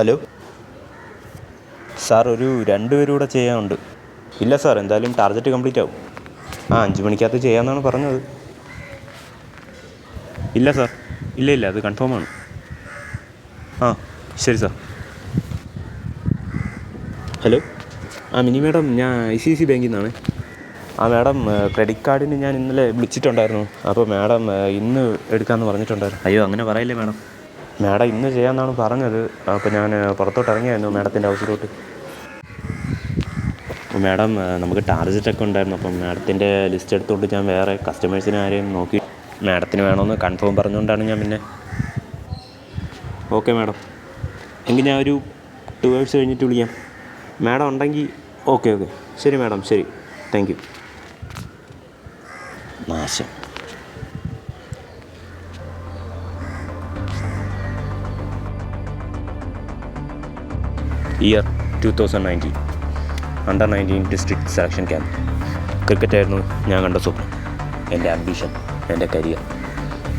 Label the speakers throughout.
Speaker 1: Hello sir, ഒരു 2 പേരും കൂടെ ചെയ്യാനുണ്ട്. ഇല്ല സാർ, എന്തായാലും ടാർഗറ്റ് കംപ്ലീറ്റ് ആവും. 5 മണിക്കകത്ത് ചെയ്യാമെന്നാണ് പറഞ്ഞത്. ഇല്ല സാർ, ഇല്ല അത് കൺഫേമാണ്. ശരി സാർ. ഹലോ, മിനി മാഡം, ഞാൻ ICICI ബാങ്കിൽ നിന്നാണ്. മാഡം, ക്രെഡിറ്റ് കാർഡിന് ഞാൻ ഇന്നലെ വിളിച്ചിട്ടുണ്ടായിരുന്നു. അപ്പോൾ മാഡം ഇന്ന് എടുക്കാമെന്ന് പറഞ്ഞിട്ടുണ്ടായിരുന്നു. അയ്യോ, അങ്ങനെ പറയില്ലേ മാഡം. മാഡം ഇന്ന് ചെയ്യാമെന്നാണ് പറഞ്ഞത്. അപ്പോൾ ഞാൻ പുറത്തോട്ട് ഇറങ്ങിയായിരുന്നു മാഡത്തിൻ്റെ ഹൗസിലോട്ട്. മാഡം, നമുക്ക് ടാർജറ്റൊക്കെ ഉണ്ടായിരുന്നു. അപ്പം മാഡത്തിൻ്റെ ലിസ്റ്റ് എടുത്തുകൊണ്ട് ഞാൻ വേറെ കസ്റ്റമേഴ്സിനെ ആരെയും നോക്കി മാഡത്തിന് വേണമെന്ന് കൺഫേം പറഞ്ഞുകൊണ്ടാണ് ഞാൻ പിന്നെ. ഓക്കെ മാഡം, എങ്കിൽ ഞാൻ ഒരു 2 hours കഴിഞ്ഞിട്ട് വിളിക്കാം. മാഡം ഉണ്ടെങ്കിൽ ഓക്കെ. ശരി മാഡം, ശരി, താങ്ക് യു. നാശം. Year 2019, Under 19 district selection camp. ക്രിക്കറ്റായിരുന്നു ഞാൻ കണ്ട സ്വപ്നം, എൻ്റെ ആംബിഷൻ, എൻ്റെ കരിയർ.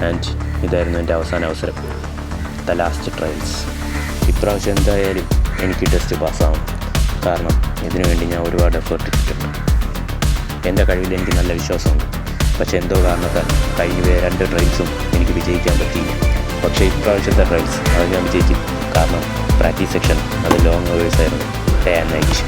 Speaker 1: ആൻഡ് ഇതായിരുന്നു എൻ്റെ അവസാന അവസരം, ദ ലാസ്റ്റ് ട്രയൽസ്. ഇപ്രാവശ്യം എന്തായാലും എനിക്ക് ടെസ്റ്റ് പാസ്സാവും. കാരണം ഇതിനുവേണ്ടി ഞാൻ ഒരുപാട് എഫേർട്ട് ഇട്ടിട്ടുണ്ട്. എൻ്റെ കഴിവിൽ എനിക്ക് നല്ല വിശ്വാസമുണ്ട്. പക്ഷേ എന്തോ കാരണത്താൽ കഴിഞ്ഞ 2 ട്രയൽസും എനിക്ക് വിജയിക്കാൻ പറ്റിയില്ല. പക്ഷേ ഇപ്രാവശ്യത്തെ ട്രയൽസ് അത് ഞാൻ വിജയിക്കും. കാരണം പ്രാക്ടീസ് സെക്ഷൻ അത് ലോങ് അവേഴ്സ് ആയിരുന്നു, day and night.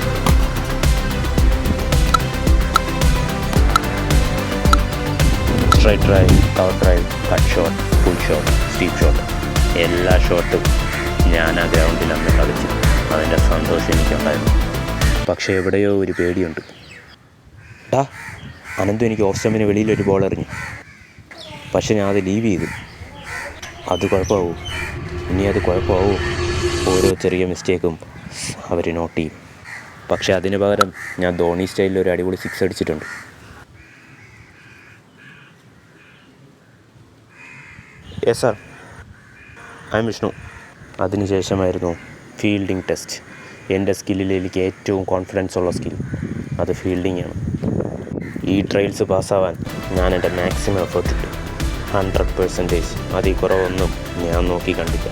Speaker 1: Straight drive, cover drive, cut short, full shot, steep shot, എല്ലാ ഷോട്ടും ഞാൻ ആ ഗ്രൗണ്ടിൽ അന്ന് കളിച്ചു. അതിൻ്റെ സന്തോഷം എനിക്കുണ്ടായിരുന്നു. പക്ഷേ എവിടെയോ ഒരു പേടിയുണ്ട്. അനന്തു എനിക്ക് ഓഫ് സ്റ്റമ്പിന് വെളിയിലൊരു ബോൾ എറിഞ്ഞു. പക്ഷെ ഞാൻ അത് ലീവ് ചെയ്തു. അത് കുഴപ്പമാവും, ഇനി അത് കുഴപ്പമാവും. ഓരോ ചെറിയ മിസ്റ്റേക്കും അവർ നോട്ട് ചെയ്യും. പക്ഷെ അതിന് പകരം ഞാൻ ധോണി സ്റ്റൈലിൽ ഒരു അടിപൊളി 6 അടിച്ചിട്ടുണ്ട്. Yes sir, I am Vishnu. അതിനുശേഷമായിരുന്നു ഫീൽഡിംഗ് ടെസ്റ്റ്. എൻ്റെ സ്കില്ലിൽ എനിക്ക് ഏറ്റവും കോൺഫിഡൻസ് ഉള്ള സ്കിൽ അത് ഫീൽഡിംഗ് ആണ്. ഈ ട്രയൽസ് പാസ്സാവാൻ ഞാൻ എൻ്റെ മാക്സിമം എഫേർട്ട് ഇട്ടു. 100%. അതിൽ കുറവൊന്നും ഞാൻ നോക്കി കണ്ടില്ല.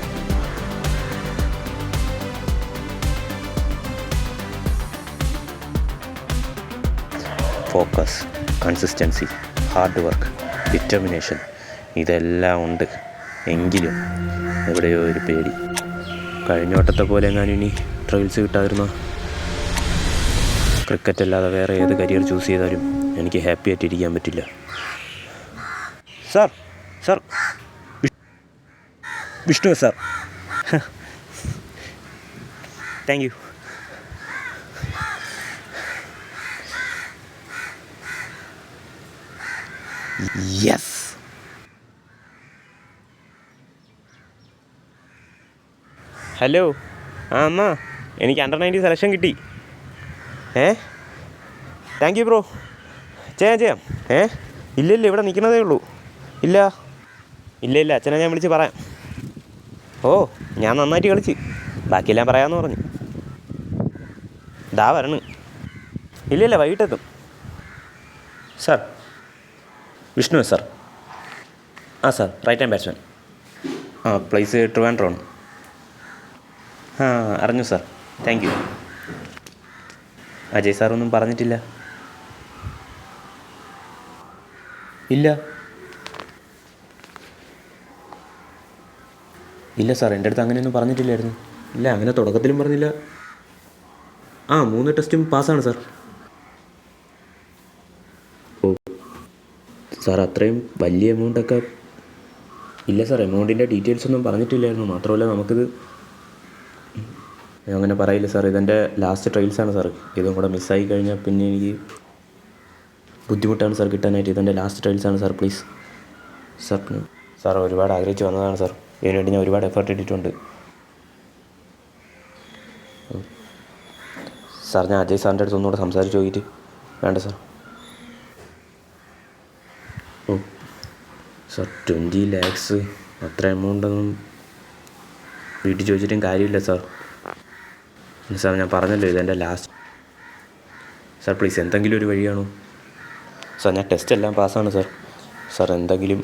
Speaker 1: Focus, consistency, hard work, determination, ഇതെല്ലാം ഉണ്ട്. എങ്കിലും എവിടെയോ ഒരു പേടി. കഴിഞ്ഞ വട്ടത്തെ പോലെ എങ്ങാനും ഇനി ട്രയൽസ് കിട്ടാതിരുന്നോ? ക്രിക്കറ്റ് അല്ലാതെ വേറെ ഏത് കരിയർ ചൂസ് ചെയ്താലും എനിക്ക് ഹാപ്പി ആയിട്ടിരിക്കാൻ പറ്റില്ല. Sir, Vishnu sir. Thank U. Yes. Hello, അമ്മ, എനിക്ക് Under 19 സെലക്ഷൻ കിട്ടി. Thank you bro. ചെയ്യാം. ഇല്ല, ഇവിടെ നിൽക്കുന്നതേ ഉള്ളൂ. ഇല്ല, അച്ഛനെ ഞാൻ വിളിച്ച് പറയാം. ഞാൻ നന്നായിട്ട് കളിച്ച്, ബാക്കിയെല്ലാം പറയാമെന്ന് പറഞ്ഞു. വരണം. ഇല്ല, വൈകിട്ടെത്തും. Sir, Vishnu sir. Sir, right hand batsman. Place Trivandrum. അറിഞ്ഞു സാർ, താങ്ക് യു. അജയ് സാറൊന്നും പറഞ്ഞിട്ടില്ല? ഇല്ല സാർ, എൻ്റെ അടുത്ത് അങ്ങനെയൊന്നും പറഞ്ഞിട്ടില്ലായിരുന്നു. ഇല്ല, അങ്ങനെ തുടക്കത്തിലും പറഞ്ഞില്ല. 3 ടെസ്റ്റും പാസ്സാണ് സാർ. സാർ, അത്രയും വലിയ എമൗണ്ടൊക്കെ ഇല്ല സാർ. എമൗണ്ടിൻ്റെ ഡീറ്റെയിൽസ് ഒന്നും പറഞ്ഞിട്ടില്ലായിരുന്നു. മാത്രമല്ല, നമുക്കിത് അങ്ങനെ പറയില്ല സാർ. ഇതെൻ്റെ ലാസ്റ്റ് ട്രയൽസാണ് സാർ. ഇതും കൂടെ മിസ്സായി കഴിഞ്ഞാൽ പിന്നെ എനിക്ക് ബുദ്ധിമുട്ടാണ് സാർ കിട്ടാനായിട്ട്. ഇതെൻ്റെ ലാസ്റ്റ് ട്രയൽസാണ് സാർ. പ്ലീസ് സാർ, ഒരുപാട് ആഗ്രഹിച്ച് വന്നതാണ് സാർ. ഇതിനുവേണ്ടി ഞാൻ ഒരുപാട് എഫേർട്ട് ഇട്ടിട്ടുണ്ട് സാർ. ഞാൻ അജയ് സാറിൻ്റെ അടുത്ത് ഒന്നുകൂടെ സംസാരിച്ച് നോക്കിയിട്ട്. വേണ്ട സാർ. സാർ, 20 lakhs അത്ര എമൗണ്ടൊന്നും വീട്ടിൽ ചോദിച്ചിട്ടും കാര്യമില്ല സാർ. സാർ, ഞാൻ പറഞ്ഞല്ലോ ഇതെൻ്റെ ലാസ്റ്റ്. സാർ, പ്ലീസ് എന്തെങ്കിലും ഒരു വഴിയാണോ സാർ? ഞാൻ ടെസ്റ്റ് എല്ലാം പാസ്സാണ് സാർ. എന്തെങ്കിലും